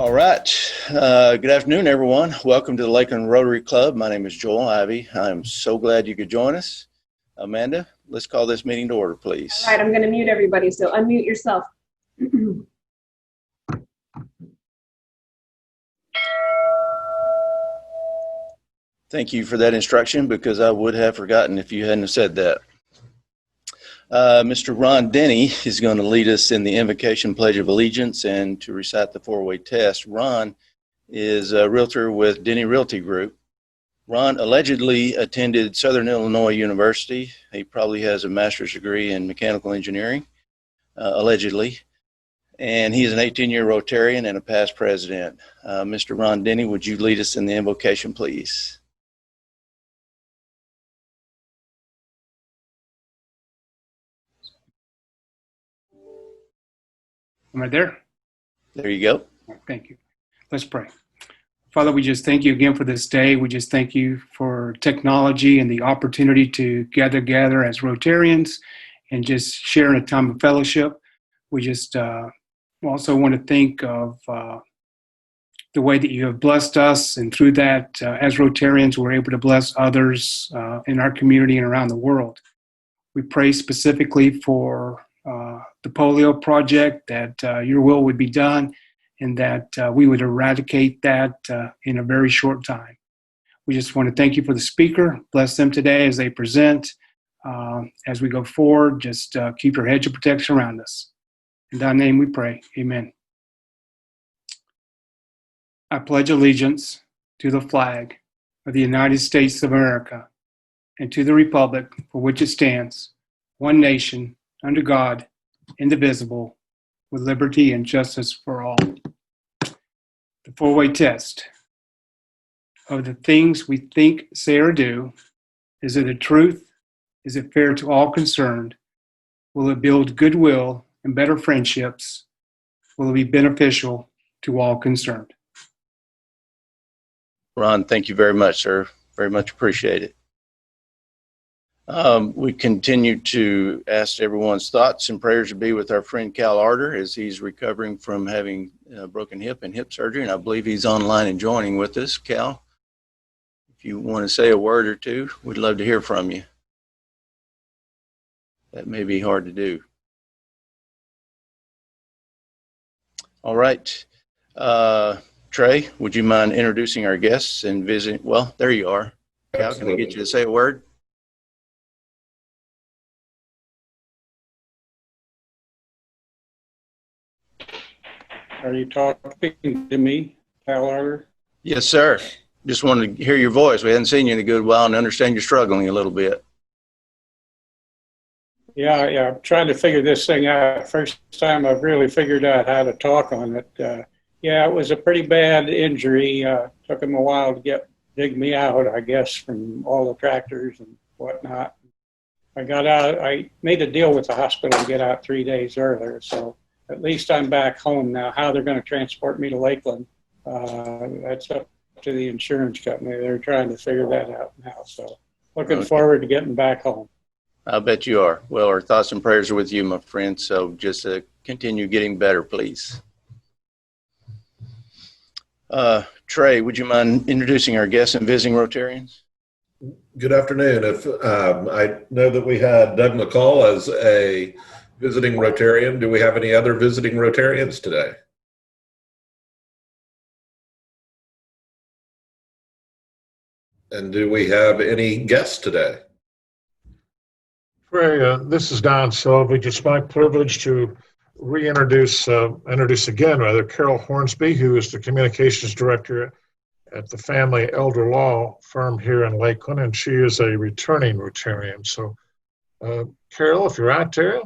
All right. Good afternoon, everyone. Welcome to the Lakeland Rotary Club. My name is Joel Ivy. I'm so glad you could join us. Amanda, let's call this meeting to order, please. All right, I'm going to mute everybody, so unmute yourself. Thank you for that instruction, because I would have forgotten if you hadn't said that. Mr. Ron Denny is going to lead us in the invocation pledge of allegiance and to recite the four-way test. Ron is a realtor with Denny Realty Group. Ron allegedly attended Southern Illinois University. He probably has a master's degree in mechanical engineering, allegedly. And he is an 18-year Rotarian and a past president. Mr. Ron Denny, would you lead us in the invocation, please? Am I there? There you go. Thank you. Let's pray. Father, we just thank you again for this day. We just thank you for technology and the opportunity to gather as Rotarians and just share in a time of fellowship. We just also want to think of the way that you have blessed us, and through that, as Rotarians, we're able to bless others in our community and around the world. We pray specifically for the polio project, that your will would be done, and that we would eradicate that in a very short time. We just want to thank you for the speaker. Bless them today as they present. As we go forward, just keep your hedge of protection around us. In thy name we pray. Amen. I pledge allegiance to the flag of the United States of America and to the republic for which it stands, one nation, under God, indivisible, with liberty and justice for all. The four-way test. Of the things we think, say, or do, is it the truth? Is it fair to all concerned? Will it build goodwill and better friendships? Will it be beneficial to all concerned? Ron, thank you very much, sir. Very much appreciate it. We continue to ask everyone's thoughts and prayers to be with our friend Cal Arter as he's recovering from having a broken hip and hip surgery, and I believe he's online and joining with us. Cal, if you want to say a word or two, we'd love to hear from you. That may be hard to do. All right. Trey, would you mind introducing our guests and visiting? Well, there you are. Cal, can I get you to say a word? Are you talking to me, Cal Arter? Yes, sir. Just wanted to hear your voice. We hadn't seen you in a good while and understand you're struggling a little bit. Yeah, I'm trying to figure this thing out. First time I've really figured out how to talk on it. Yeah, it was a pretty bad injury. Took him a while to dig me out, I guess, from all the tractors and whatnot. I got out. I made a deal with the hospital to get out 3 days earlier, so at least I'm back home now. How they're going to transport me to Lakeland, that's up to the insurance company. They're trying to figure that out now. So looking forward to getting back home. I bet you are. Well, our thoughts and prayers are with you, my friend. So just continue getting better, please. Trey, would you mind introducing our guests and visiting Rotarians? Good afternoon. If I know that we had Doug McCall as a visiting Rotarian. Do we have any other visiting Rotarians today? And do we have any guests today? Ray, this is Don Silva. It's my privilege to introduce again, Carol Hornsby, who is the communications director at the Family Elder Law firm here in Lakeland, and she is a returning Rotarian. So, Carol, if you're out there,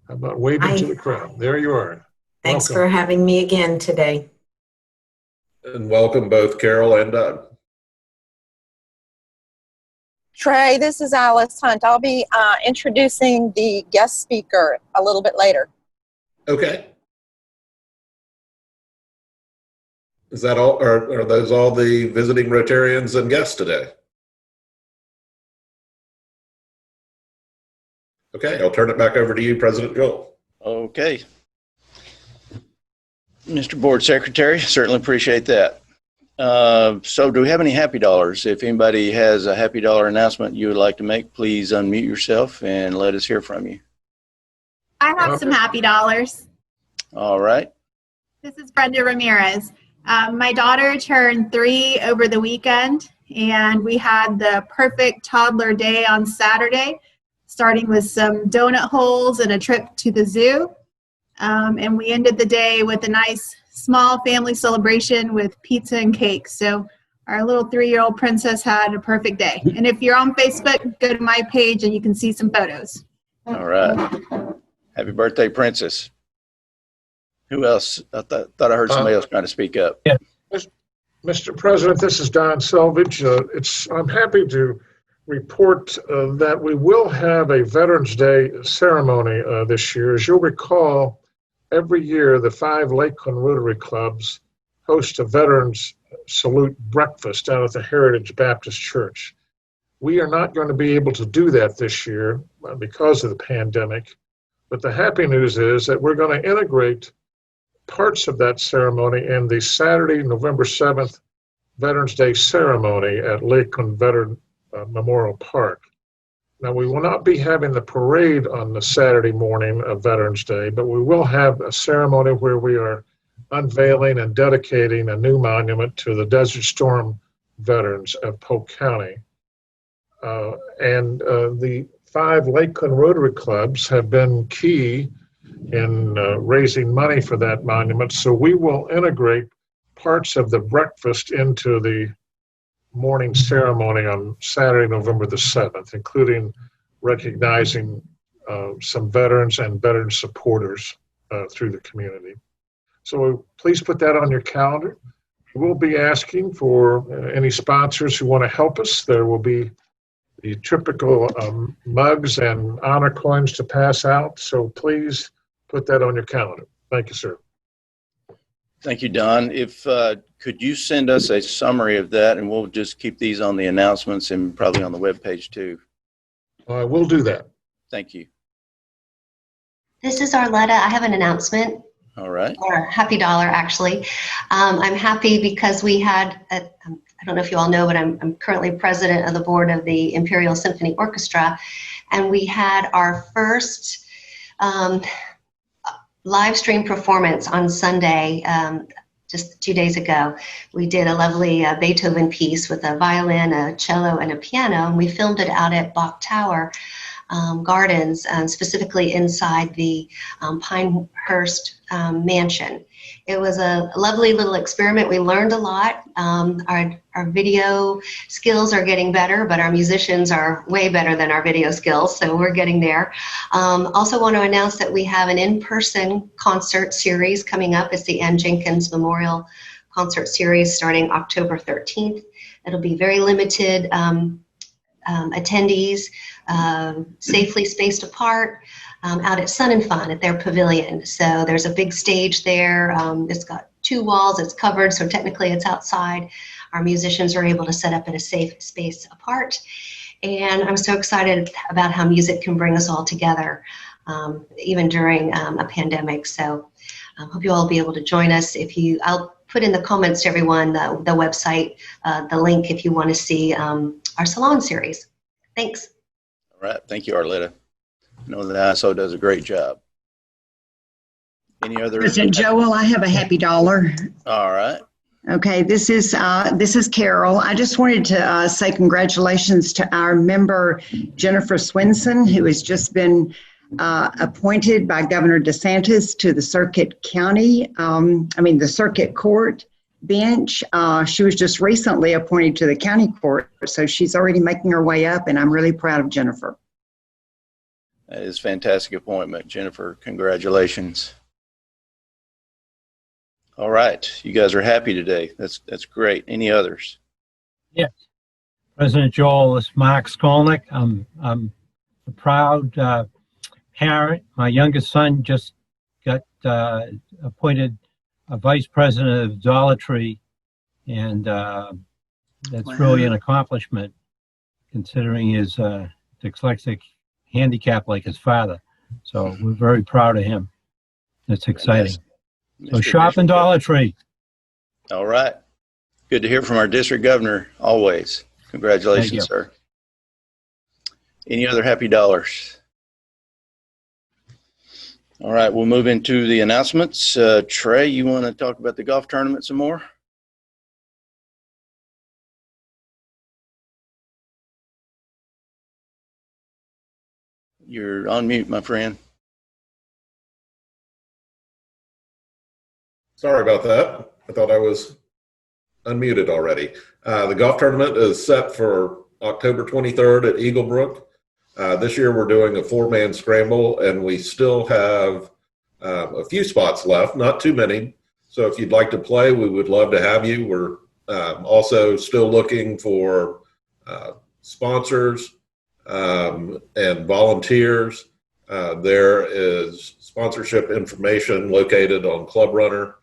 how about waving to the crowd? There you are. Thanks for having me again today. And welcome both Carol and Doug. Trey, this is Alice Hunt. I'll be introducing the guest speaker a little bit later. Okay. Is that all? Are those all the visiting Rotarians and guests today? Okay, I'll turn it back over to you, President Joel. Okay. Mr. Board Secretary. Certainly appreciate that. So do we have any happy dollars? If anybody has a happy dollar announcement you would like to make, please unmute yourself and let us hear from you. I have some happy dollars. All right. This is Brenda Ramirez. My daughter turned 3 over the weekend, and we had the perfect toddler day on Saturday, starting with some donut holes and a trip to the zoo. And we ended the day with a nice small family celebration with pizza and cake. So our little 3-year-old princess had a perfect day. And if you're on Facebook, go to my page and you can see some photos. All right. Happy birthday, Princess. Who else? I thought I heard somebody else trying to speak up. Yeah. Mr. President, this is Don Selvage. I'm happy to report that we will have a Veterans Day ceremony this year. As you'll recall, every year the 5 Lakeland Rotary Clubs host a Veterans Salute breakfast down at the Heritage Baptist Church. We are not going to be able to do that this year because of the pandemic, but the happy news is that we're going to integrate parts of that ceremony in the Saturday, November 7th Veterans Day ceremony at Lakeland Veteran Memorial Park. Now, we will not be having the parade on the Saturday morning of Veterans Day, but we will have a ceremony where we are unveiling and dedicating a new monument to the Desert Storm veterans of Polk County. The 5 Lakeland Rotary Clubs have been key in raising money for that monument, so we will integrate parts of the breakfast into the morning ceremony on Saturday, November the 7th, including recognizing some veterans and veteran supporters through the community. So please put that on your calendar. We'll be asking for any sponsors who want to help us. There will be the typical mugs and honor coins to pass out, so please put that on your calendar. Thank you, sir. Thank you, Don. If could you send us a summary of that, and we'll just keep these on the announcements and probably on the webpage too. We'll do that. Thank you. This is Arletta. I have an announcement. All right. Or a happy dollar, actually. I'm happy because we had, I don't know if you all know, but I'm currently president of the board of the Imperial Symphony Orchestra, and we had our first live stream performance on Sunday, just 2 days ago. We did a lovely Beethoven piece with a violin, a cello, and a piano, and we filmed it out at Bach Tower Gardens, specifically inside the Pinehurst mansion. It was a lovely little experiment. We learned a lot. Our video skills are getting better, but our musicians are way better than our video skills, so we're getting there. Also want to announce that we have an in-person concert series coming up. It's the Ann Jenkins Memorial Concert Series starting October 13th. It'll be very limited attendees, safely spaced apart, out at Sun and Fun at their pavilion. So there's a big stage there. It's got 2 walls, it's covered, so technically it's outside. Our musicians are able to set up in a safe space apart. And I'm so excited about how music can bring us all together, even during a pandemic. So I hope you all will be able to join us. I'll put in the comments to everyone the website, the link if you want to see our salon series. Thanks. All right. Thank you, Arletta. I know the ISO does a great job. Any other? President Joel, I have a happy dollar. All right. Okay, this is Carol. I just wanted to say congratulations to our member Jennifer Swinson, who has just been appointed by Governor DeSantis to the Circuit Court bench. She was just recently appointed to the county court, so she's already making her way up, and I'm really proud of Jennifer. That is a fantastic appointment, Jennifer. Congratulations. All right, you guys are happy today. That's great. Any others? Yes, President Joel, this is Mark Skolnick. I'm a proud parent. My youngest son just got appointed a vice president of Dollar Tree, and that's really an accomplishment considering his dyslexic handicap like his father. So we're very proud of him. It's exciting. So shop in Dollar Tree. All right. Good to hear from our district governor always. Congratulations, sir. Any other happy dollars? All right, we'll move into the announcements. Trey, you want to talk about the golf tournament some more? You're on mute, my friend. Sorry about that. I thought I was unmuted already. The golf tournament is set for October 23rd at Eaglebrook. This year we're doing a 4-man scramble, and we still have a few spots left, not too many. So if you'd like to play, we would love to have you. We're also still looking for sponsors and volunteers. There is sponsorship information located on Club Runner,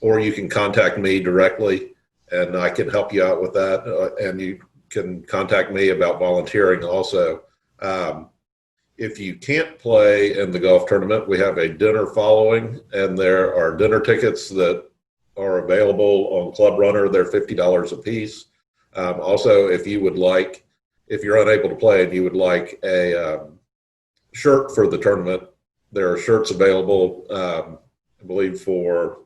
or you can contact me directly and I can help you out with that. And you can contact me about volunteering also. If you can't play in the golf tournament, we have a dinner following, and there are dinner tickets that are available on Club Runner. They're $50 a piece. Also, if you're unable to play and you would like a shirt for the tournament, there are shirts available, I believe, for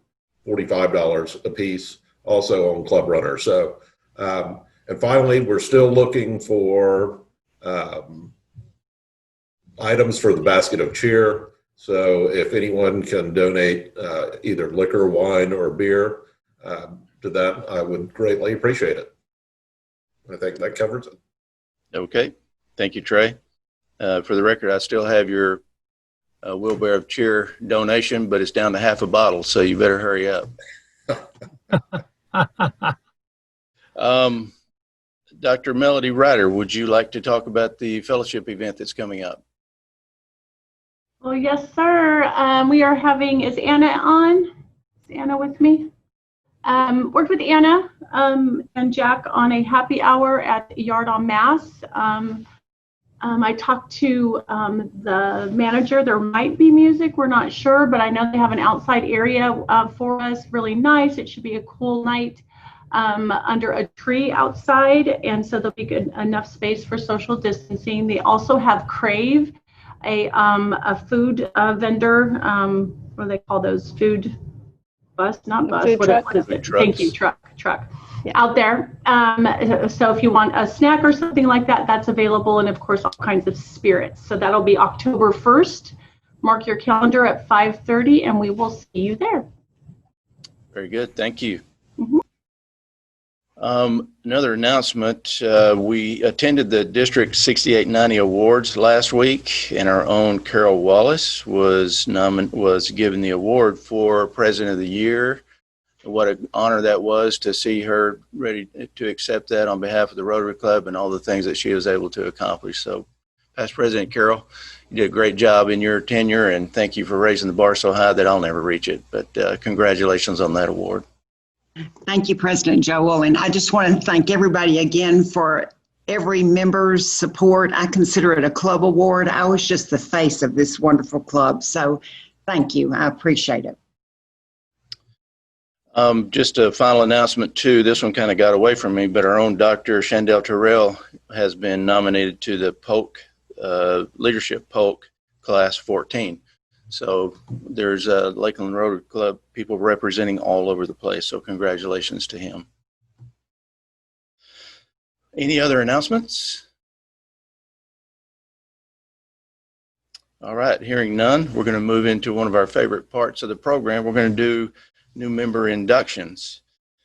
$45 a piece, also on Club Runner. So, and finally, we're still looking for items for the basket of cheer. So if anyone can donate either liquor, wine, or beer to that, I would greatly appreciate it. I think that covers it. Okay. Thank you, Trey. For the record, I still have your wheelbarrow of cheer donation, but it's down to half a bottle, so you better hurry up. Dr. Melody Ryder, would you like to talk about the fellowship event that's coming up? Well, yes, sir. We are having, is Anna on? Is Anna with me? Worked with Anna and Jack on a happy hour at Yard en Masse. I talked to the manager. There might be music. We're not sure, but I know they have an outside area for us. Really nice. It should be a cool night under a tree outside, and so there'll be good, enough space for social distancing. They also have Crave, a food vendor. What do they call those? Food bus, not bus. Food truck. What is it? Thank you, truck. Yeah. Out there. So if you want a snack or something like that, that's available, and of course all kinds of spirits. So that'll be October 1st. Mark your calendar at 5:30, and we will see you there. Very good. Thank you. Mm-hmm. Another announcement, we attended the District 6890 Awards last week, and our own Carol Wallace was given the award for President of the Year. What an honor that was to see her ready to accept that on behalf of the Rotary Club and all the things that she was able to accomplish. So, Past President Carol, you did a great job in your tenure, and thank you for raising the bar so high that I'll never reach it. But congratulations on that award. Thank you, President Joel. And I just want to thank everybody again for every member's support. I consider it a club award. I was just the face of this wonderful club. So thank you. I appreciate it. Just a final announcement too. This one kind of got away from me, but our own Dr. Chandel Terrell has been nominated to the Polk Leadership Polk Class 14. So there's a Lakeland Rotary Club people representing all over the place. So congratulations to him. Any other announcements? All right, hearing none, we're going to move into one of our favorite parts of the program. We're going to do new member inductions.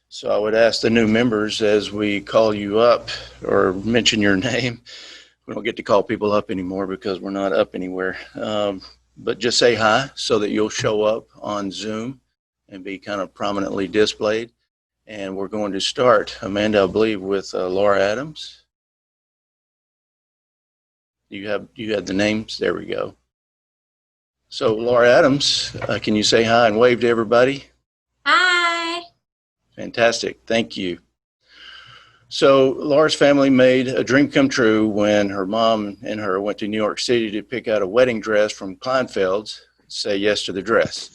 So I would ask the new members as we call you up or mention your name. We don't get to call people up anymore because we're not up anywhere. But just say hi so that you'll show up on Zoom and be kind of prominently displayed. And we're going to start, Amanda, I believe, with Laura Adams. You have the names? There we go. So Laura Adams, can you say hi and wave to everybody? Hi. Fantastic. Thank you. So Laura's family made a dream come true when her mom and her went to New York City to pick out a wedding dress from Kleinfeld's, say yes to the dress.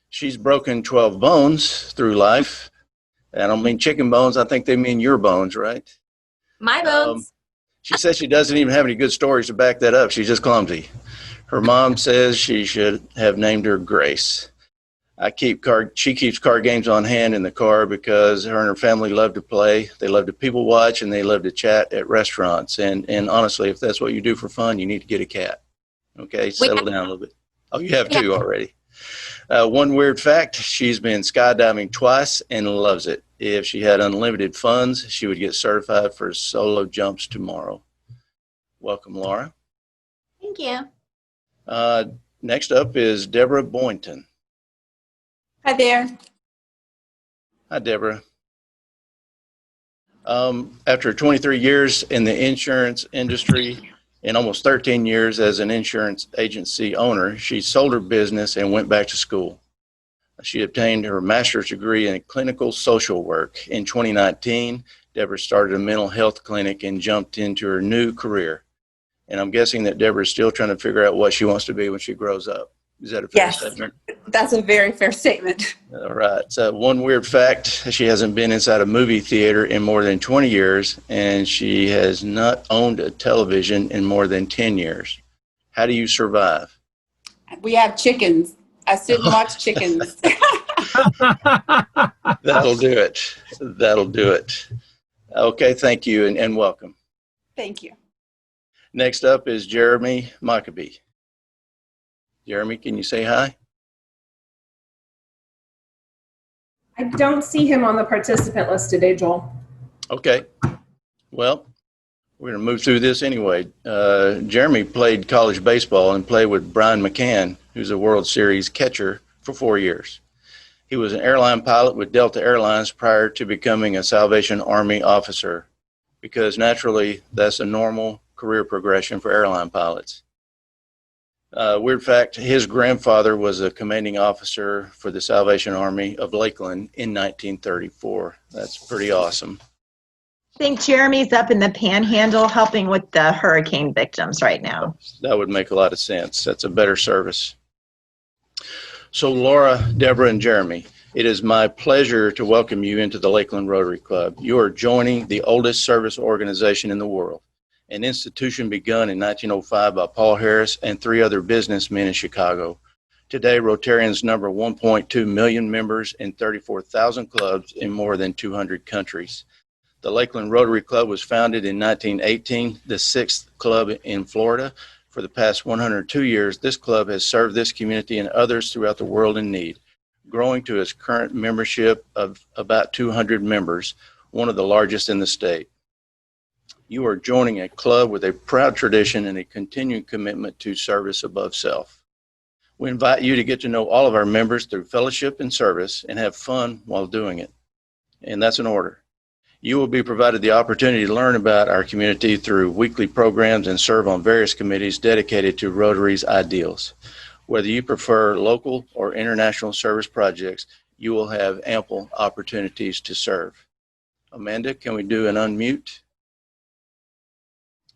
She's broken 12 bones through life. I don't mean chicken bones. I think they mean your bones, right? My bones. She says she doesn't even have any good stories to back that up. She's just clumsy. Her mom says she should have named her Grace. She keeps card games on hand in the car because her and her family love to play. They love to people watch, and they love to chat at restaurants. And honestly, if that's what you do for fun, you need to get a cat. Okay, settle down a little bit. Oh, you have two already. One weird fact, she's been skydiving twice and loves it. If she had unlimited funds, she would get certified for solo jumps tomorrow. Welcome, Laura. Thank you. Next up is Deborah Boynton. Hi there. Hi, Deborah. After 23 years in the insurance industry and almost 13 years as an insurance agency owner, she sold her business and went back to school. She obtained her master's degree in clinical social work. In 2019, Deborah started a mental health clinic and jumped into her new career. And I'm guessing that Deborah is still trying to figure out what she wants to be when she grows up. Is that a fair statement? That's a very fair statement. All right. So one weird fact, she hasn't been inside a movie theater in more than 20 years, and she has not owned a television in more than 10 years. How do you survive? We have chickens. I sit and watch chickens. That'll do it. That'll do it. Okay, thank you and welcome. Thank you. Next up is Jeremy Maccabee. Jeremy, can you say hi? I don't see him on the participant list today, Joel. Okay. Well, we're going to move through this anyway. Jeremy played college baseball and played with Brian McCann, who's a World Series catcher, for 4 years. He was an airline pilot with Delta Airlines prior to becoming a Salvation Army officer, because naturally that's a normal career progression for airline pilots. Weird fact, his grandfather was a commanding officer for the Salvation Army of Lakeland in 1934. That's pretty awesome. I think Jeremy's up in the Panhandle helping with the hurricane victims right now. That would make a lot of sense. That's a better service. So Laura, Deborah, and Jeremy, it is my pleasure to welcome you into the Lakeland Rotary Club. You are joining the oldest service organization in the world, an institution begun in 1905 by Paul Harris and 3 other businessmen in Chicago. Today, Rotarians number 1.2 million members in 34,000 clubs in more than 200 countries. The Lakeland Rotary Club was founded in 1918, the 6th club in Florida. For the past 102 years, this club has served this community and others throughout the world in need, growing to its current membership of about 200 members, one of the largest in the state. You are joining a club with a proud tradition and a continuing commitment to service above self. We invite you to get to know all of our members through fellowship and service and have fun while doing it. And that's an order. You will be provided the opportunity to learn about our community through weekly programs and serve on various committees dedicated to Rotary's ideals. Whether you prefer local or international service projects, you will have ample opportunities to serve. Amanda, can we do an unmute?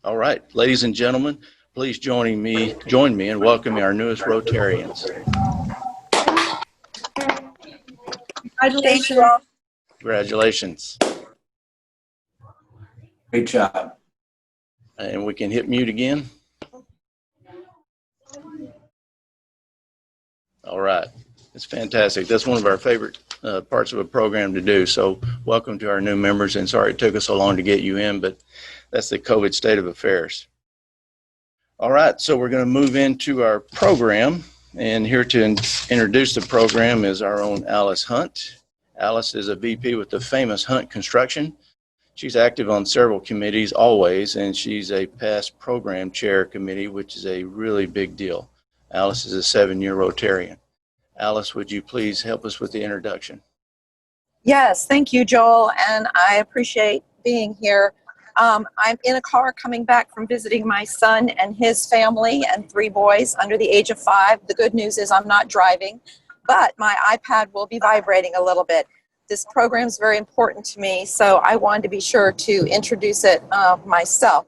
All right, ladies and gentlemen, please join me in welcoming our newest Rotarians. Congratulations. Congratulations. Great job. And we can hit mute again. All right, it's fantastic. That's one of our favorite parts of a program to do. So welcome to our new members, and sorry it took us so long to get you in, but that's the COVID state of affairs. All right, so we're going to move into our program, and here to introduce the program is our own Alice Hunt. Alice is a VP with the famous Hunt Construction. She's active on several committees always, and she's a past program chair committee, which is a really big deal. Alice is a 7-year Rotarian. Alice, would you please help us with the introduction? Yes, thank you, Joel, and I appreciate being here. I'm in a car coming back from visiting my son and his family and 3 boys under the age of 5. The good news is I'm not driving, but my iPad will be vibrating a little bit. This program is very important to me, so I wanted to be sure to introduce it myself.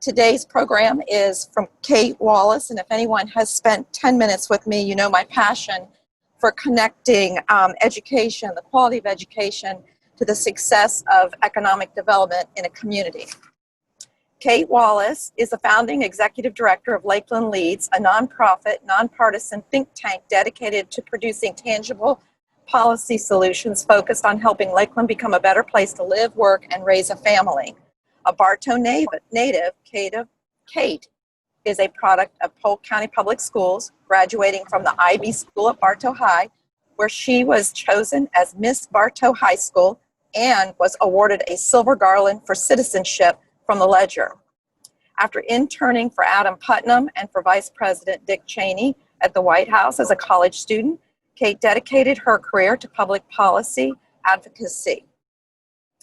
Today's program is from Kate Wallace, and if anyone has spent 10 minutes with me, you know my passion for connecting education, the quality of education, to the success of economic development in a community. Kate Wallace is the founding executive director of Lakeland Leads, a nonprofit, nonpartisan think tank dedicated to producing tangible policy solutions focused on helping Lakeland become a better place to live, work, and raise a family. A Bartow native, Kate is a product of Polk County Public Schools, graduating from the IB School at Bartow High, where she was chosen as Miss Bartow High School and was awarded a Silver Garland for citizenship from the Ledger. After interning for Adam Putnam and for Vice President Dick Cheney at the White House as a college student, Kate dedicated her career to public policy advocacy.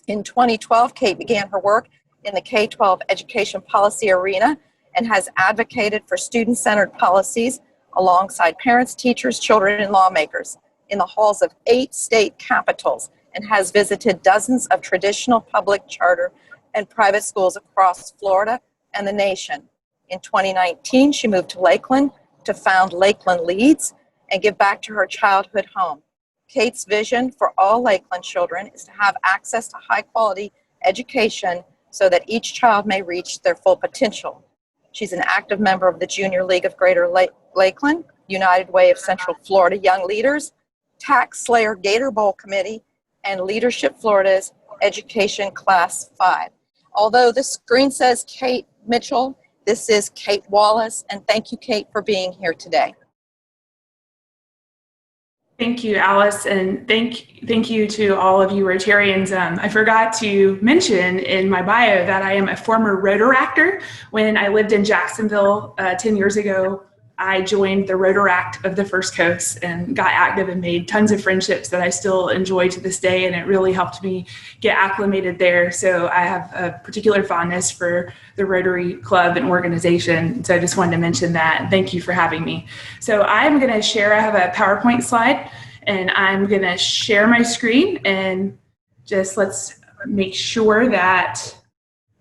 In 2012, Kate began her work in the K-12 education policy arena and has advocated for student-centered policies alongside parents, teachers, children, and lawmakers in the halls of 8 state capitals, and has visited dozens of traditional public, charter, and private schools across Florida and the nation. In 2019, she moved to Lakeland to found Lakeland Leads and give back to her childhood home. Kate's vision for all Lakeland children is to have access to high-quality education so that each child may reach their full potential. She's an active member of the Junior League of Greater Lakeland, United Way of Central Florida Young Leaders, Tax Slayer Gator Bowl Committee, and Leadership Florida's Education Class 5. Although the screen says Kate Mitchell, this is Kate Wallace, and thank you, Kate, for being here today. Thank you, Alice, and thank you to all of you Rotarians. I forgot to mention in my bio that I am a former Rotaractor. When I lived in Jacksonville 10 years ago, I joined the Rotaract of the First Coast and got active and made tons of friendships that I still enjoy to this day, and it really helped me get acclimated there. So I have a particular fondness for the Rotary Club and organization, so I just wanted to mention that. Thank you for having me. So I'm going to share, I have a PowerPoint slide, and I'm going to share my screen, and just let's make sure that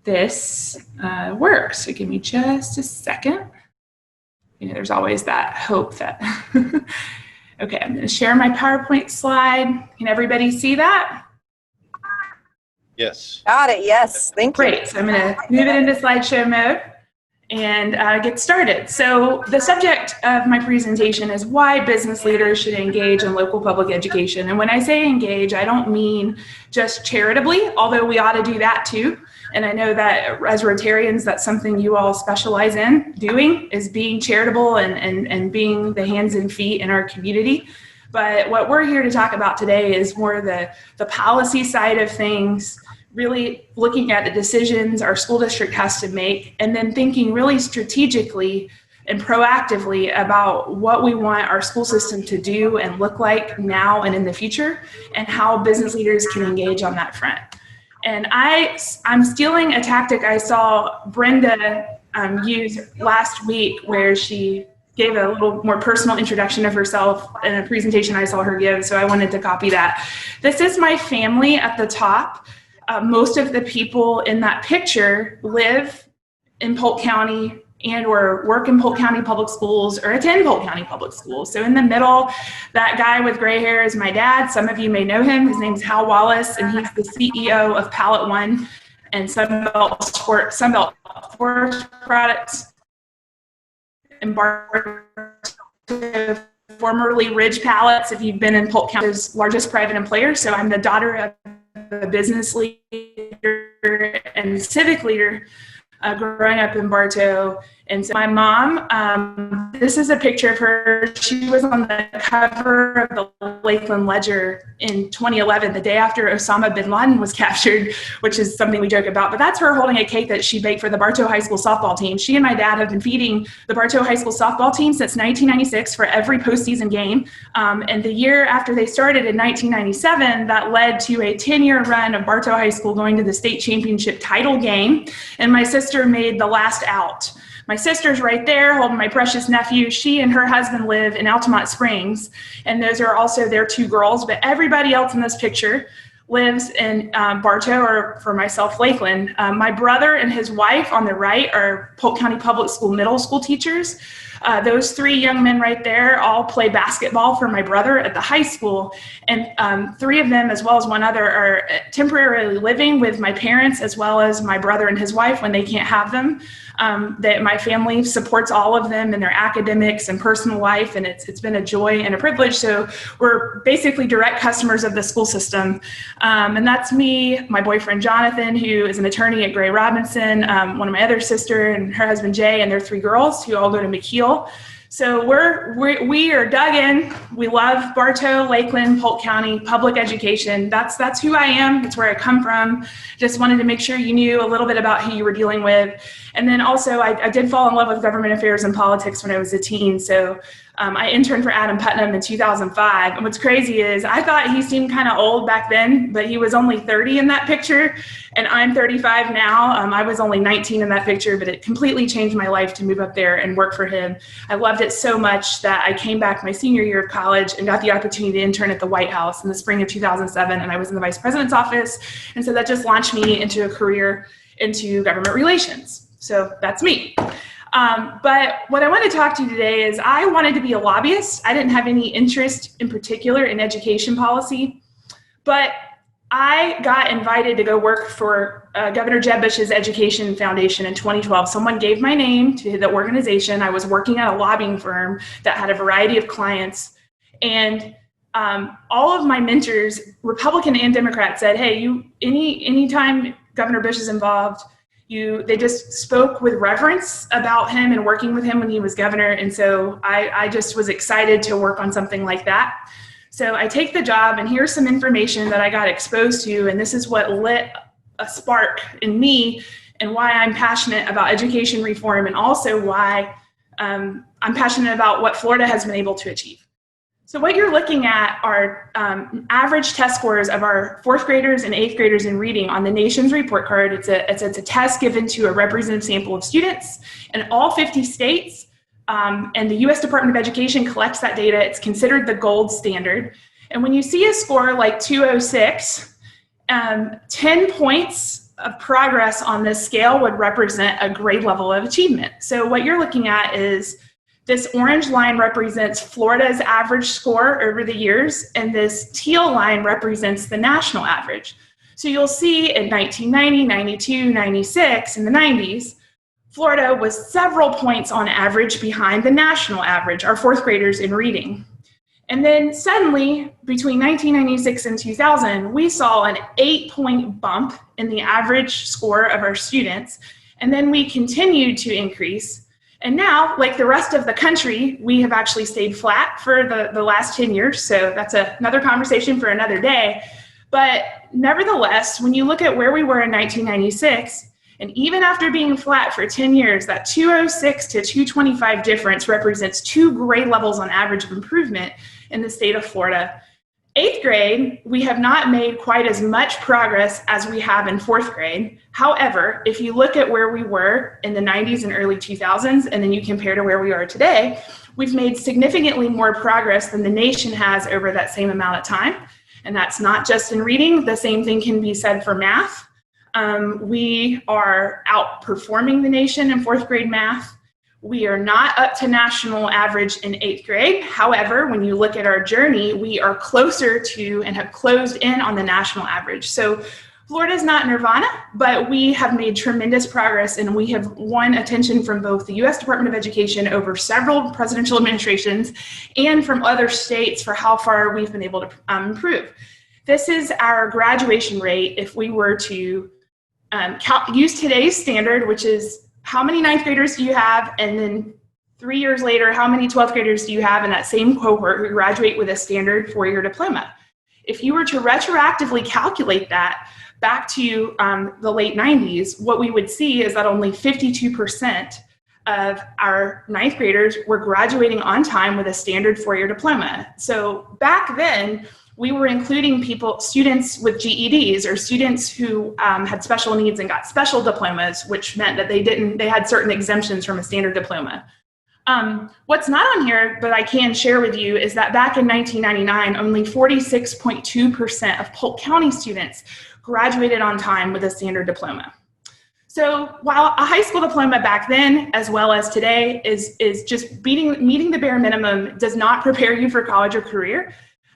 this works. So give me just a second. You know, there's always that hope that, okay, I'm going to share my PowerPoint slide. Can everybody see that? Yes. Got it, yes, thank you. Great, so I'm going to move it into slideshow mode and get started. So the subject of my presentation is why business leaders should engage in local public education. And when I say engage, I don't mean just charitably, although we ought to do that too. And I know that as Rotarians, that's something you all specialize in doing, is being charitable and being the hands and feet in our community. But what we're here to talk about today is more the policy side of things, really looking at the decisions our school district has to make, and then thinking really strategically and proactively about what we want our school system to do and look like now and in the future, and how business leaders can engage on that front. And I'm stealing a tactic I saw Brenda use last week, where she gave a little more personal introduction of herself in a presentation I saw her give, so I wanted to copy that. This is my family at the top. Most of the people in that picture live in Polk County and or work in Polk County Public Schools or attend Polk County Public Schools. So in the middle, that guy with gray hair is my dad. Some of you may know him. His name's Hal Wallace, and he's the CEO of Pallet One and Sunbelt Forest Products and formerly Ridge Pallets, if you've been in Polk County's largest private employer. So I'm the daughter of a business leader and civic leader growing up in Bartow. And so my mom, this is a picture of her. She was on the cover of the Lakeland Ledger in 2011, the day after Osama bin Laden was captured, which is something we joke about. But that's her holding a cake that she baked for the Bartow High School softball team. She and my dad have been feeding the Bartow High School softball team since 1996 for every postseason game. And the year after they started in 1997, that led to a 10-year run of Bartow High School going to the state championship title game. And my sister made the last out. My sister's right there holding my precious nephew. She and her husband live in Altamont Springs, and those are also their 2 girls. But everybody else in this picture lives in Bartow, or for myself, Lakeland. My brother and his wife on the right are Polk County Public School middle school teachers. Those three young men right there all play basketball for my brother at the high school. And three of them, as well as one other, are temporarily living with my parents, as well as my brother and his wife when they can't have them. That my family supports all of them in their academics and personal life, and it's been a joy and a privilege. So we're basically direct customers of the school system. And that's me, my boyfriend Jonathan, who is an attorney at Gray Robinson, one of my other sister and her husband Jay, and their three girls who all go to McKeel. So we are dug in. We love Bartow, Lakeland, Polk County, public education. That's who I am. That's where I come from. Just wanted to make sure you knew a little bit about who you were dealing with. And then also I did fall in love with government affairs and politics when I was a teen. So I interned for Adam Putnam in 2005. And what's crazy is I thought he seemed kind of old back then, but he was only 30 in that picture. And I'm 35 now. I was only 19 in that picture, but it completely changed my life to move up there and work for him. I loved it so much that I came back my senior year of college and got the opportunity to intern at the White House in the spring of 2007. And I was in the vice president's office. And so that just launched me into a career into government relations. So that's me. But what I want to talk to you today is I wanted to be a lobbyist. I didn't have any interest in particular in education policy, but I got invited to go work for Governor Jeb Bush's Education Foundation in 2012. Someone gave my name to the organization. I was working at a lobbying firm that had a variety of clients, and all of my mentors, Republican and Democrat, said, "Hey, anytime Governor Bush is involved, they just spoke with reverence about him and working with him when he was governor." And so I just was excited to work on something like that. So I take the job, and here's some information that I got exposed to, and this is what lit a spark in me and why I'm passionate about education reform, and also why I'm passionate about what Florida has been able to achieve. So what you're looking at are average test scores of our fourth graders and eighth graders in reading on the nation's report card. It's a test given to a representative sample of students in all 50 states. And the U.S. Department of Education collects that data. It's considered the gold standard. And when you see a score like 206, 10 points of progress on this scale would represent a grade level of achievement. So what you're looking at is this orange line represents Florida's average score over the years, and this teal line represents the national average. So you'll see in 1990, 92, 96, in the 90s, Florida was several points on average behind the national average, our fourth graders in reading. And then suddenly, between 1996 and 2000, we saw an 8-point bump in the average score of our students. And then we continued to increase. And now, like the rest of the country, we have actually stayed flat for the last 10 years. So that's another conversation for another day. But nevertheless, when you look at where we were in 1996, and even after being flat for 10 years, that 206 to 225 difference represents 2 grade levels on average of improvement in the state of Florida. Eighth grade, we have not made quite as much progress as we have in fourth grade. However, if you look at where we were in the 90s and early 2000s, and then you compare to where we are today, we've made significantly more progress than the nation has over that same amount of time. And that's not just in reading. The same thing can be said for math. We are outperforming the nation in fourth grade math. We are not up to national average in eighth grade. However, when you look at our journey, we are closer to and have closed in on the national average. So Florida is not nirvana, but we have made tremendous progress, and we have won attention from both the U.S. Department of Education over several presidential administrations and from other states for how far we've been able to improve. This is our graduation rate if we were to use today's standard, which is how many ninth graders do you have, and then 3 years later, how many 12th graders do you have in that same cohort who graduate with a standard 4-year diploma? If you were to retroactively calculate that back to the late 90s, what we would see is that only 52% of our ninth graders were graduating on time with a standard 4-year diploma. So back then, we were including students with GEDs, or students who had special needs and got special diplomas, which meant that they had certain exemptions from a standard diploma. What's not on here, but I can share with you, is that back in 1999, only 46.2% of Polk County students graduated on time with a standard diploma. So while a high school diploma back then, as well as today, is just meeting the bare minimum, does not prepare you for college or career,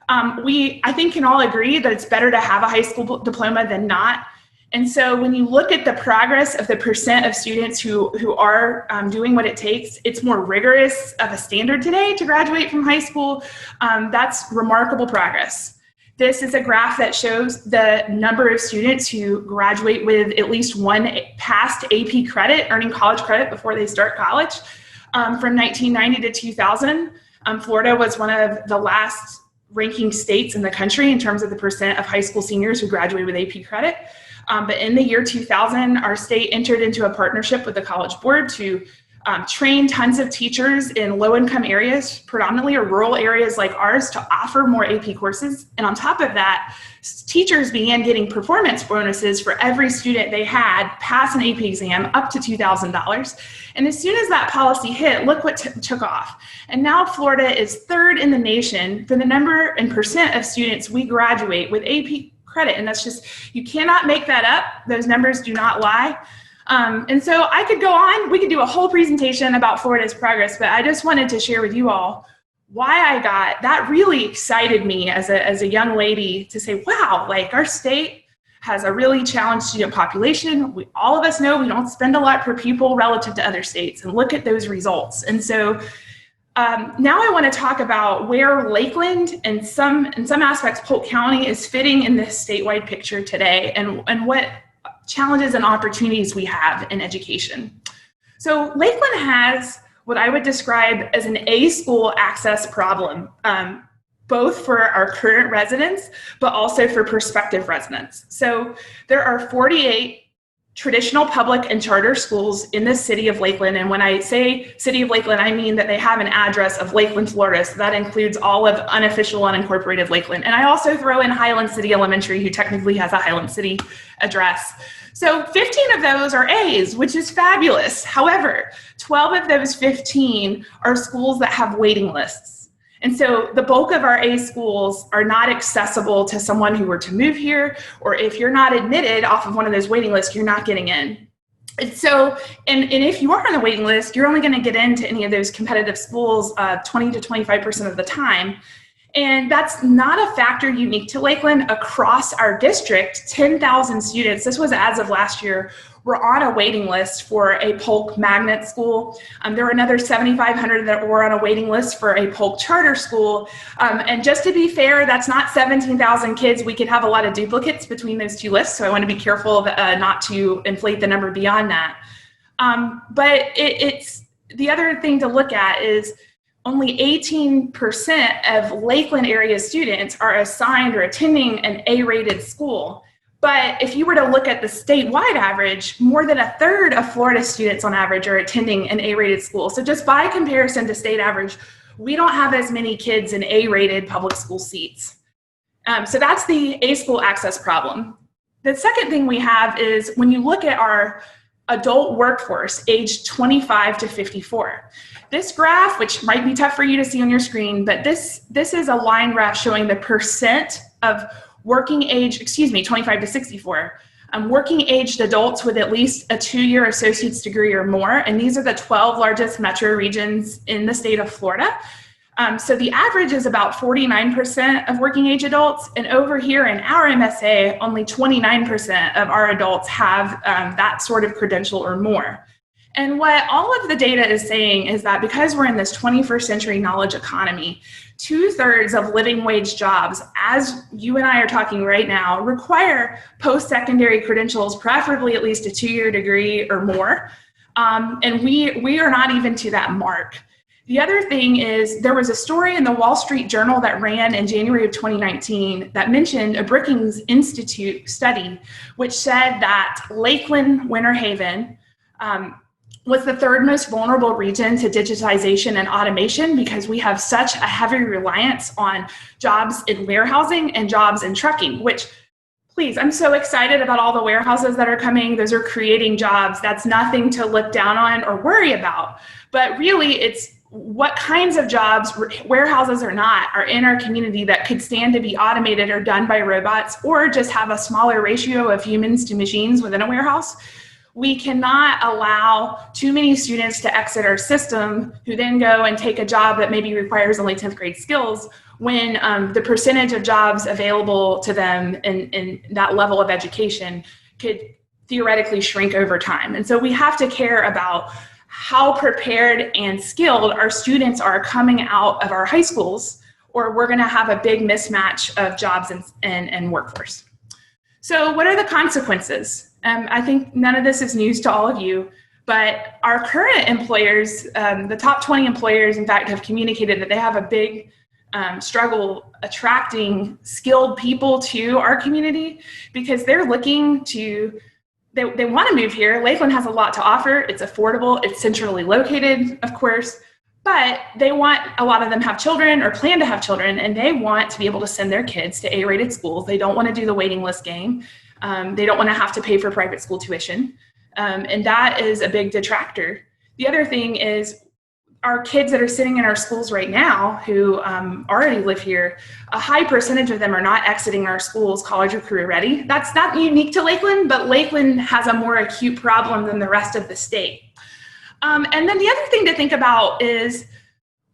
I think can all agree that it's better to have a high school diploma than not. And so when you look at the progress of the percent of students who are doing what it takes, it's more rigorous of a standard today to graduate from high school. That's remarkable progress. This is a graph that shows the number of students who graduate with at least one past AP credit, earning college credit before they start college. From 1990 to 2000, Florida was one of the last ranking states in the country in terms of the percent of high school seniors who graduated with AP credit. But in the year 2000, our state entered into a partnership with the College Board to train tons of teachers in low-income areas, predominantly or rural areas like ours, to offer more AP courses. And on top of that, teachers began getting performance bonuses for every student they had pass an AP exam up to $2,000. And as soon as that policy hit, look what took off. And now Florida is third in the nation for the number and percent of students we graduate with AP credit. And that's just, you cannot make that up. Those numbers do not lie. And so I could go on, we could do a whole presentation about Florida's progress, but I just wanted to share with you all why that really excited me as a young lady to say, wow, like our state has a really challenged student population. All of us know we don't spend a lot per pupil relative to other states, and look at those results. And so now I want to talk about where Lakeland and in some aspects Polk County is fitting in this statewide picture today, and what challenges and opportunities we have in education. So Lakeland has what I would describe as an A-school access problem, both for our current residents, but also for prospective residents. So there are 48 traditional public and charter schools in the city of Lakeland. And when I say city of Lakeland, I mean that they have an address of Lakeland, Florida. So that includes all of unofficial unincorporated Lakeland. And I also throw in Highland City Elementary, who technically has a Highland City address. So 15 of those are A's, which is fabulous. However, 12 of those 15 are schools that have waiting lists. And so the bulk of our A schools are not accessible to someone who were to move here, or if you're not admitted off of one of those waiting lists, you're not getting in. And so, and if you are on the waiting list, you're only going to get into any of those competitive schools 20 to 25% of the time. And that's not a factor unique to Lakeland. Across our district, 10,000 students, this was as of last year, were on a waiting list for a Polk magnet school. There were another 7,500 that were on a waiting list for a Polk charter school. And just to be fair, that's not 17,000 kids. We could have a lot of duplicates between those two lists, so I want to be careful not to inflate the number beyond that. But it's the other thing to look at is only 18% of Lakeland area students are assigned or attending an A-rated school. But if you were to look at the statewide average, more than a third of Florida students on average are attending an A-rated school. So just by comparison to state average, we don't have as many kids in A-rated public school seats. So that's the A-school access problem. The second thing we have is when you look at our adult workforce aged 25 to 54. This graph, which might be tough for you to see on your screen, but this is a line graph showing the percent of working age, 25 to 64, working aged adults with at least a 2-year associate's degree or more. And these are the 12 largest metro regions in the state of Florida. So the average is about 49% of working age adults. And over here in our MSA, only 29% of our adults have that sort of credential or more. And what all of the data is saying is that because we're in this 21st century knowledge economy, 2/3 of living wage jobs, as you and I are talking right now, require post-secondary credentials, preferably at least a 2-year degree or more. And we are not even to that mark. The other thing is there was a story in the Wall Street Journal that ran in January of 2019 that mentioned a Brookings Institute study, which said that Lakeland, Winter Haven, was the third most vulnerable region to digitization and automation because we have such a heavy reliance on jobs in warehousing and jobs in trucking, which, please, I'm so excited about all the warehouses that are coming. Those are creating jobs. That's nothing to look down on or worry about. But really, it's what kinds of jobs, warehouses or not, are in our community that could stand to be automated or done by robots or just have a smaller ratio of humans to machines within a warehouse. We cannot allow too many students to exit our system who then go and take a job that maybe requires only 10th grade skills when the percentage of jobs available to them in that level of education could theoretically shrink over time. And so we have to care about how prepared and skilled our students are coming out of our high schools, or we're going to have a big mismatch of jobs and workforce. So what are the consequences? I think none of this is news to all of you, but our current employers, the top 20 employers, in fact, have communicated that they have a big struggle attracting skilled people to our community because they're looking to, they want to move here. Lakeland has a lot to offer. It's affordable. It's centrally located, of course, but they want, a lot of them have children or plan to have children, and they want to be able to send their kids to A-rated schools. They don't want to do the waiting list game. They don't want to have to pay for private school tuition. And that is a big detractor. The other thing is our kids that are sitting in our schools right now who already live here, a high percentage of them are not exiting our schools college or career ready. That's not unique to Lakeland, but Lakeland has a more acute problem than the rest of the state. And then the other thing to think about is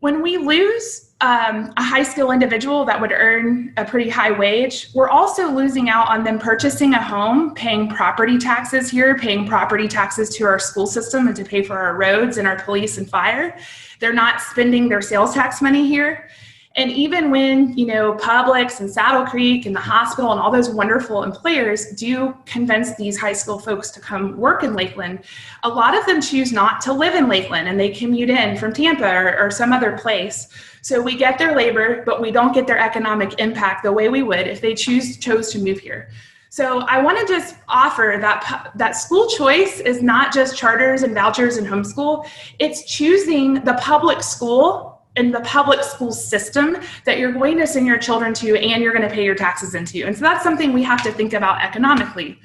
when we lose a high skill individual that would earn a pretty high wage, we're also losing out on them purchasing a home, paying property taxes here, paying property taxes to our school system and to pay for our roads and our police and fire. They're not spending their sales tax money here. And even when, you know, Publix and Saddle Creek and the hospital and all those wonderful employers do convince these high school folks to come work in Lakeland, a lot of them choose not to live in Lakeland and they commute in from Tampa or some other place. So we get their labor, but we don't get their economic impact the way we would if they chose to move here. So I want to just offer that school choice is not just charters and vouchers and homeschool. It's choosing the public school and the public school system that you're going to send your children to and you're going to pay your taxes into. And so that's something we have to think about economically.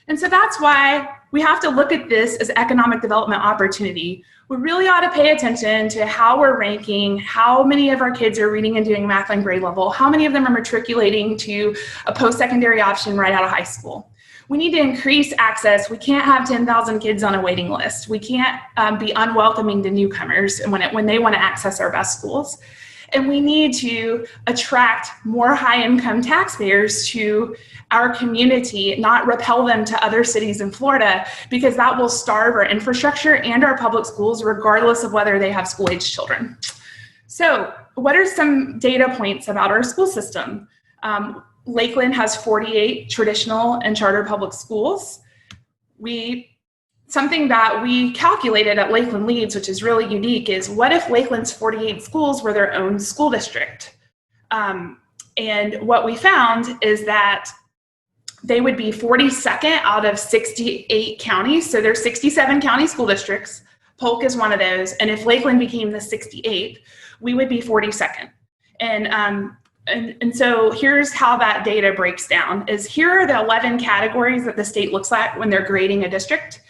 And so that's why we have to look at this as economic development opportunity. We really ought to pay attention to how we're ranking, how many of our kids are reading and doing math on grade level, how many of them are matriculating to a post-secondary option right out of high school. We need to increase access. We can't have 10,000 kids on a waiting list. We can't be unwelcoming to newcomers when they want to access our best schools. And we need to attract more high-income taxpayers to our community, not repel them to other cities in Florida, because that will starve our infrastructure and our public schools, regardless of whether they have school-age children. So what are some data points about our school system? Lakeland has 48 traditional and charter public schools. Something that we calculated at Lakeland Leads, which is really unique, is what if Lakeland's 48 schools were their own school district? And what we found is that they would be 42nd out of 68 counties. So there's 67 county school districts. Polk is one of those. And if Lakeland became the 68th, we would be 42nd. And so here's how that data breaks down, is here are the 11 categories that the state looks at when they're grading a district.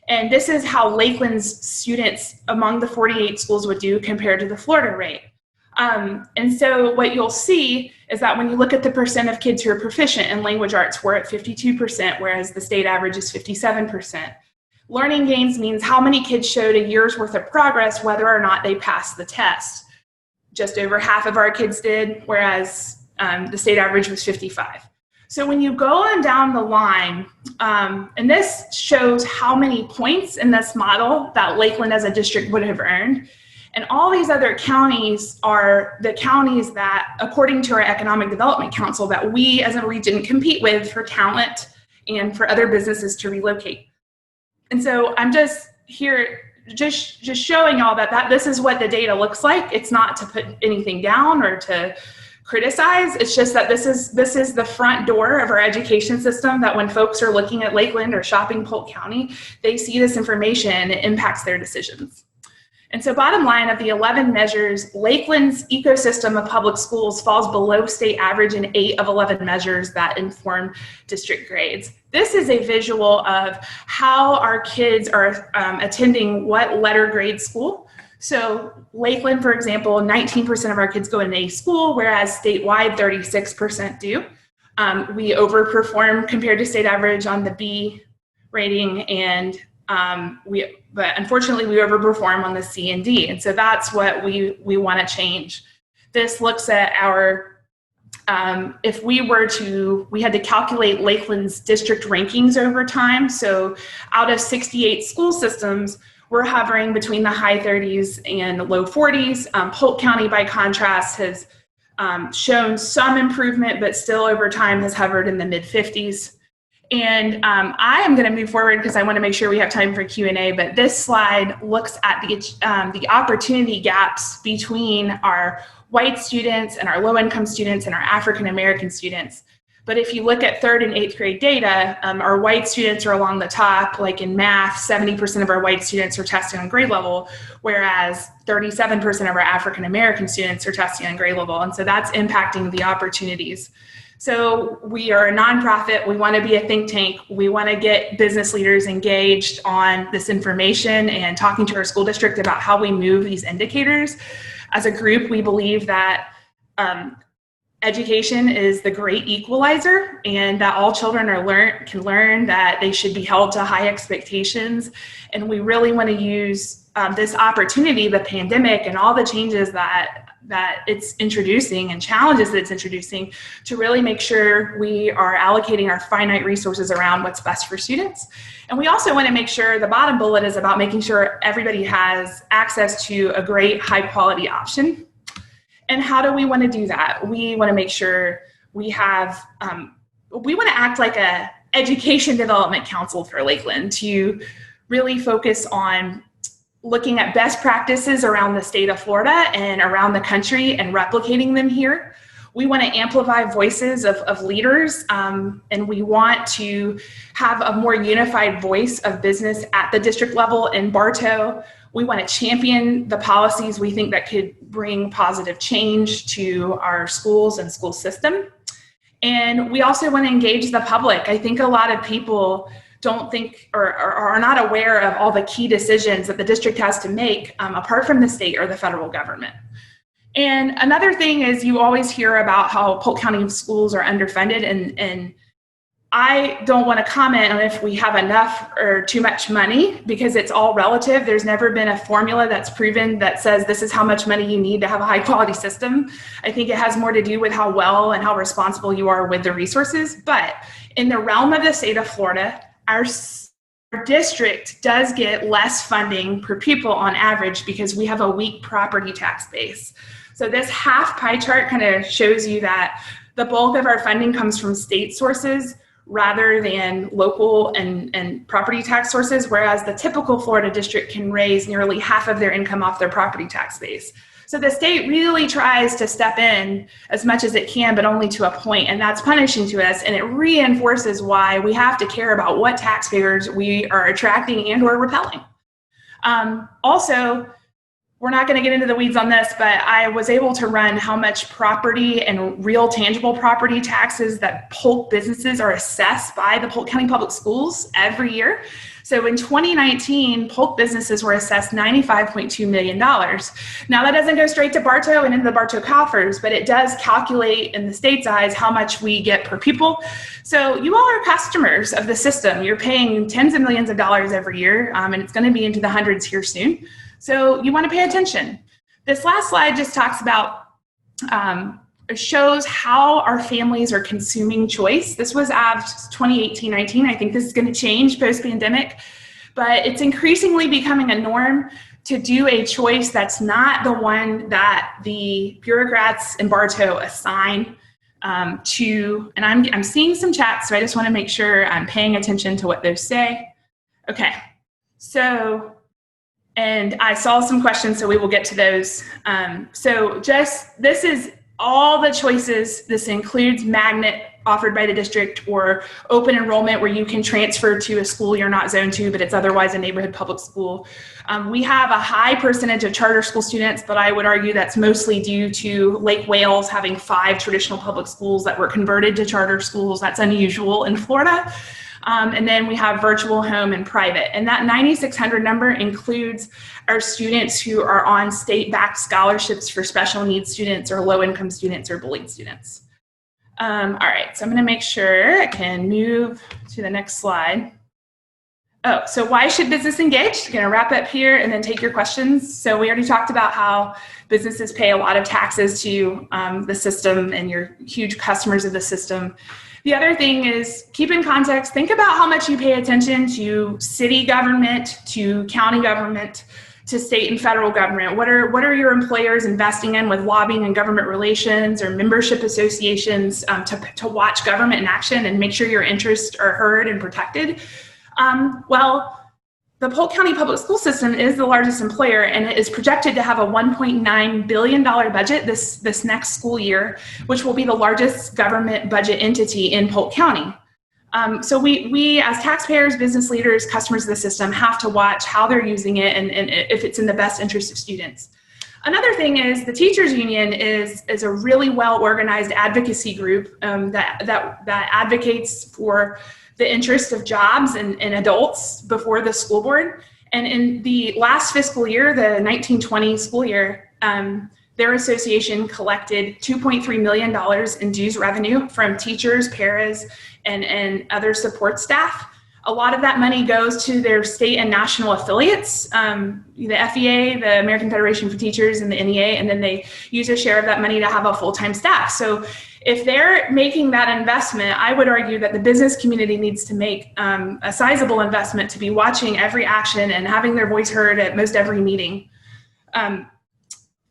And this is how Lakeland's students among the 48 schools would do compared to the Florida rate. And so what you'll see is that when you look at the percent of kids who are proficient in language arts, we're at 52%, whereas the state average is 57%. Learning gains means how many kids showed a year's worth of progress, whether or not they passed the test. Just over half of our kids did, whereas the state average was 55. So when you go on down the line, and this shows how many points in this model that Lakeland as a district would have earned. And all these other counties are the counties that, according to our Economic Development Council, that we as a region compete with for talent and for other businesses to relocate. And so I'm just here just showing y'all that this is what the data looks like. It's not to put anything down or to criticize. It's just that this is the front door of our education system, that when folks are looking at Lakeland or shopping Polk County, they see this information and it impacts their decisions. And so bottom line, of the 11 measures, Lakeland's ecosystem of public schools falls below state average in 8 of 11 measures that inform district grades. This is a visual of how our kids are attending what letter grade school. So Lakeland, for example, 19% of our kids go in A school, whereas statewide 36% do. We overperform compared to state average on the B rating, and But unfortunately, we overperform on the C and D. And so that's what we want to change. This looks at our, if we had to calculate Lakeland's district rankings over time. So out of 68 school systems, we're hovering between the high 30s and low 40s. Polk County, by contrast, has shown some improvement, but still over time has hovered in the mid 50s. And I am going to move forward because I want to make sure we have time for Q&A, but this slide looks at the opportunity gaps between our white students and our low-income students and our African-American students. But if you look at 3rd and 8th grade data, our white students are along the top. Like in math, 70% of our white students are testing on grade level, whereas 37% of our African-American students are testing on grade level. And so that's impacting the opportunities. So we are a nonprofit. We want to be a think tank. We want to get business leaders engaged on this information and talking to our school district about how we move these indicators. As a group, we believe that education is the great equalizer, and that all children can learn, that they should be held to high expectations. And we really want to use this opportunity, the pandemic, and all the changes that it's introducing and challenges that it's introducing, to really make sure we are allocating our finite resources around what's best for students. And we also want to make sure, the bottom bullet is about making sure everybody has access to a great high quality option. And how do we want to do that? We want to make sure we have, we want to act like a education development council for Lakeland, to really focus on looking at best practices around the state of Florida and around the country and replicating them here. We want to amplify voices of leaders, and we want to have a more unified voice of business at the district level in Bartow. We want to champion the policies we think that could bring positive change to our schools and school system. And we also want to engage the public. I think a lot of people don't think or are not aware of all the key decisions that the district has to make apart from the state or the federal government. And another thing is, you always hear about how Polk County schools are underfunded, and I don't want to comment on if we have enough or too much money, because it's all relative. There's never been a formula that's proven that says this is how much money you need to have a high quality system. I think it has more to do with how well and how responsible you are with the resources. But in the realm of the state of Florida, our district does get less funding per pupil on average because we have a weak property tax base. So this half pie chart kind of shows you that the bulk of our funding comes from state sources rather than local and property tax sources, whereas the typical Florida district can raise nearly half of their income off their property tax base. So the state really tries to step in as much as it can, but only to a point, and that's punishing to us, and it reinforces why we have to care about what taxpayers we are attracting and or repelling. Also, we're not going to get into the weeds on this, but I was able to run how much property and real tangible property taxes that Polk businesses are assessed by the Polk County Public Schools every year. So in 2019, Polk businesses were assessed $95.2 million. Now that doesn't go straight to Bartow and into the Bartow coffers, but it does calculate in the state's eyes how much we get per pupil. So you all are customers of the system. You're paying tens of millions of dollars every year, and it's going to be into the hundreds here soon. So you want to pay attention. This last slide just talks about, shows how our families are consuming choice. This was as 2018-19. I think this is going to change post-pandemic, but it's increasingly becoming a norm to do a choice that's not the one that the bureaucrats in Bartow assign to. And I'm seeing some chats, so I just want to make sure I'm paying attention to what those say. Okay, so. And I saw some questions, so we will get to those. This is all the choices. This includes magnet offered by the district or open enrollment where you can transfer to a school you're not zoned to, but it's otherwise a neighborhood public school. We have a high percentage of charter school students, but I would argue that's mostly due to Lake Wales having 5 traditional public schools that were converted to charter schools. That's unusual in Florida. And then we have virtual, home, and private. And that 9,600 number includes our students who are on state-backed scholarships for special needs students or low-income students or bullied students. All right, so I'm going to make sure I can move to the next slide. Oh, so why should business engage? I'm going to wrap up here and then take your questions. So we already talked about how businesses pay a lot of taxes to the system and you're huge customers of the system. The other thing is keep in context, think about how much you pay attention to city government, to county government, to state and federal government. What are your employers investing in with lobbying and government relations or membership associations to watch government in action and make sure your interests are heard and protected? Well, the Polk County Public School System is the largest employer, and it is projected to have a $1.9 billion budget this next school year, which will be the largest government budget entity in Polk County. So we as taxpayers, business leaders, customers of the system have to watch how they're using it and if it's in the best interest of students. Another thing is the teachers union is a really well organized advocacy group that advocates for the interest of jobs and adults before the school board. And in the last fiscal year, the 1920 school year, their association collected $2.3 million in dues revenue from teachers, paras, and other support staff. A lot of that money goes to their state and national affiliates, the FEA, the American Federation for Teachers, and the NEA, and then they use a share of that money to have a full-time staff. So if they're making that investment, I would argue that the business community needs to make a sizable investment to be watching every action and having their voice heard at most every meeting.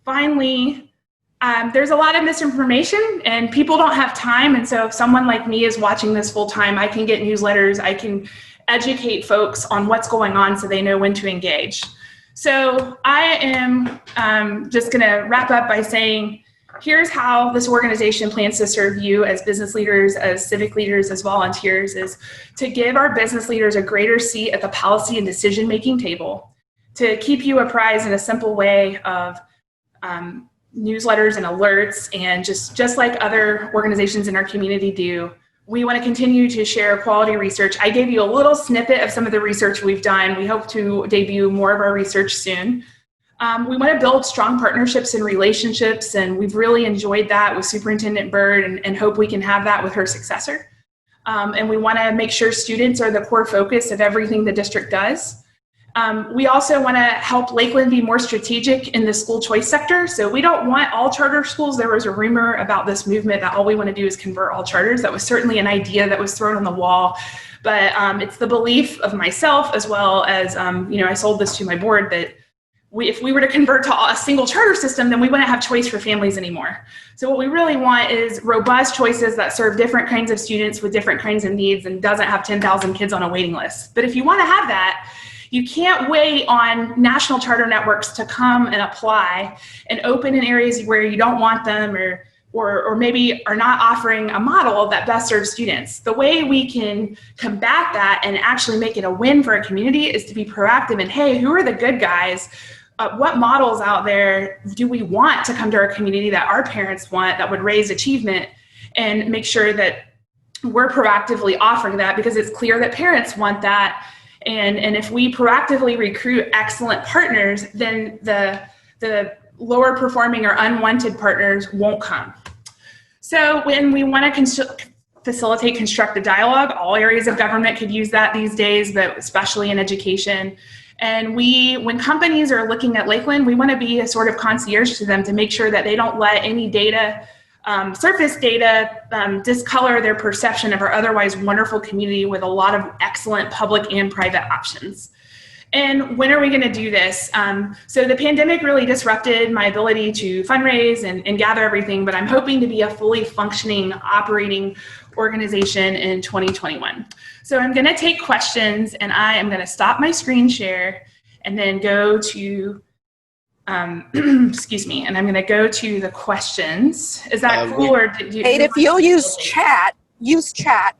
Finally, there's a lot of misinformation and people don't have time. And so if someone like me is watching this full time, I can get newsletters, I can educate folks on what's going on so they know when to engage. So I am just gonna wrap up by saying, here's how this organization plans to serve you as business leaders, as civic leaders, as volunteers, is to give our business leaders a greater seat at the policy and decision-making table, to keep you apprised in a simple way of newsletters and alerts, and just like other organizations in our community do, we want to continue to share quality research. I gave you a little snippet of some of the research we've done. We hope to debut more of our research soon. We want to build strong partnerships and relationships, and we've really enjoyed that with Superintendent Byrd and hope we can have that with her successor. And we want to make sure students are the core focus of everything the district does. We also want to help Lakeland be more strategic in the school choice sector. So we don't want all charter schools. There was a rumor about this movement that all we want to do is convert all charters. That was certainly an idea that was thrown on the wall. But it's the belief of myself as well as, I sold this to my board that if we were to convert to a single charter system, then we wouldn't have choice for families anymore. So what we really want is robust choices that serve different kinds of students with different kinds of needs and doesn't have 10,000 kids on a waiting list. But if you want to have that, you can't wait on national charter networks to come and apply and open in areas where you don't want them or maybe are not offering a model that best serves students. The way we can combat that and actually make it a win for a community is to be proactive and, hey, who are the good guys? What models out there do we want to come to our community that our parents want that would raise achievement, and make sure that we're proactively offering that because it's clear that parents want that. And if we proactively recruit excellent partners, then the lower performing or unwanted partners won't come. So when we want to facilitate constructive dialogue, all areas of government could use that these days, but especially in education. And when companies are looking at Lakeland, we want to be a sort of concierge to them to make sure that they don't let any data, surface data, discolor their perception of our otherwise wonderful community with a lot of excellent public and private options. And when are we going to do this? So the pandemic really disrupted my ability to fundraise and gather everything, but I'm hoping to be a fully functioning, operating organization in 2021. So I'm going to take questions, and I am going to stop my screen share and then go to, excuse me, and I'm going to go to the questions. Is that cool? Or did you? Kate, if you'll use chat,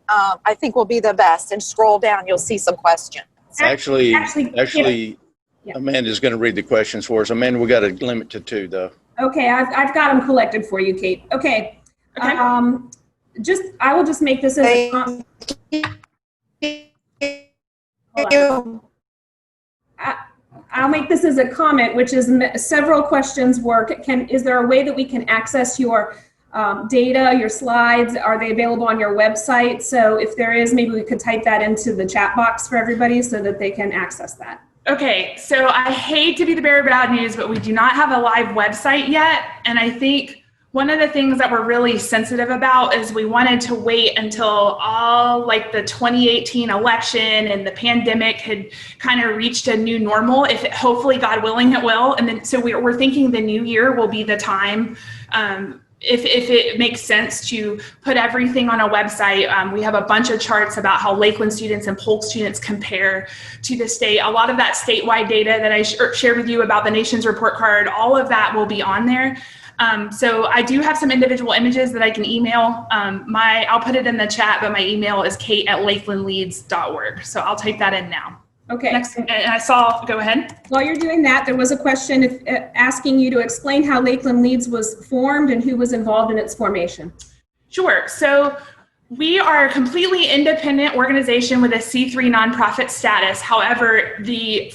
I think will be the best, and scroll down, you'll see some questions. Actually, Amanda's going to read the questions for us. Amanda, we got to limit to 2, though. Okay, I've got them collected for you, Kate. Okay. I will just make this as a I'll make this as a comment, which is several questions were, is there a way that we can access your data, your slides, are they available on your website? So if there is, maybe we could type that into the chat box for everybody so that they can access that. Okay, so I hate to be the bearer of bad news, but we do not have a live website yet. And I think one of the things that we're really sensitive about is we wanted to wait until all like the 2018 election and the pandemic had kind of reached a new normal. If it, hopefully, God willing, it will. And then so we're thinking the new year will be the time. If it makes sense to put everything on a website. We have a bunch of charts about how Lakeland students and Polk students compare to the state. A lot of that statewide data that I shared with you about the nation's report card, all of that will be on there. So I do have some individual images that I can email. I'll put it in the chat, but my email is kate@lakelandleads.org. So I'll type that in now. Okay. Next, and I saw, go ahead. While you're doing that, there was a question asking you to explain how Lakeland Leads was formed and who was involved in its formation. Sure. So we are a completely independent organization with a C3 nonprofit status. However, the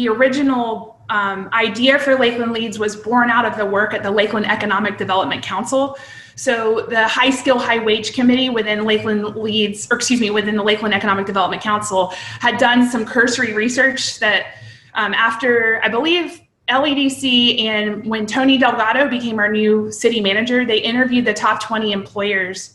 original idea for Lakeland Leads was born out of the work at the Lakeland Economic Development Council. So the High Skill, High Wage Committee within Lakeland Leads, or excuse me, within the Lakeland Economic Development Council had done some cursory research that after, I believe, LEDC and when Tony Delgado became our new city manager, they interviewed the top 20 employers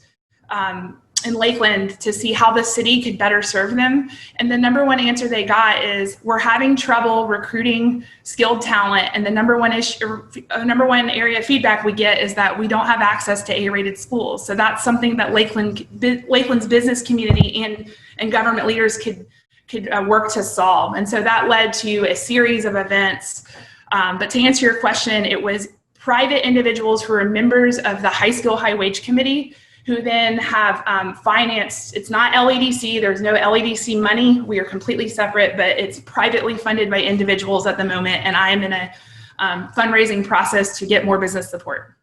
in Lakeland to see how the city could better serve them. And the number one answer they got is, we're having trouble recruiting skilled talent. And the number one area of feedback we get is that we don't have access to A-rated schools. So that's something that Lakeland's business community and government leaders could work to solve. And so that led to a series of events. But to answer your question, it was private individuals who are members of the High Skill, High Wage Committee who then have financed. It's not LEDC, there's no LEDC money. We are completely separate, but it's privately funded by individuals at the moment. And I am in a fundraising process to get more business support.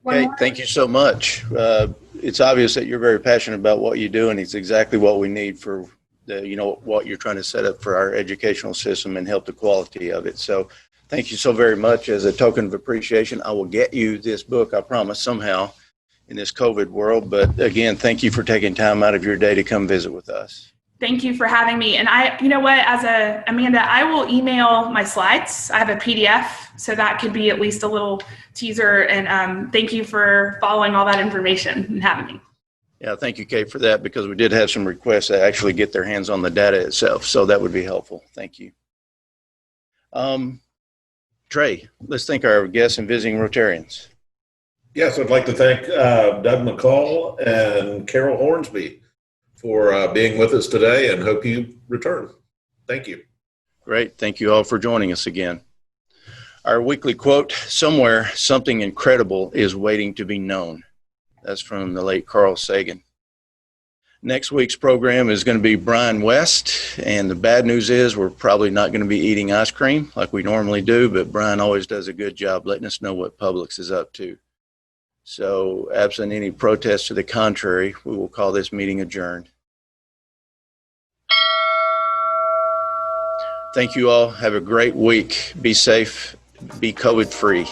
Okay, thank you so much. It's obvious that you're very passionate about what you do, and it's exactly what we need for what you're trying to set up for our educational system and help the quality of it. So thank you so very much. As a token of appreciation, I will get you this book, I promise, somehow in this COVID world. But again, thank you for taking time out of your day to come visit with us. Thank you for having me. And Amanda, I will email my slides. I have a PDF, so that could be at least a little teaser. And thank you for following all that information and having me. Yeah, thank you, Kate, for that, because we did have some requests to actually get their hands on the data itself. So that would be helpful. Thank you. Trey, let's thank our guests and visiting Rotarians. Yes, I'd like to thank Doug McCall and Carol Hornsby for being with us today, and hope you return. Thank you. Great. Thank you all for joining us again. Our weekly quote, somewhere something incredible is waiting to be known. That's from the late Carl Sagan. Next week's program is going to be Brian West, and the bad news is we're probably not going to be eating ice cream like we normally do, but Brian always does a good job letting us know what Publix is up to. So, absent any protest to the contrary, we will call this meeting adjourned. Thank you all. Have a great week. Be safe. Be COVID-free.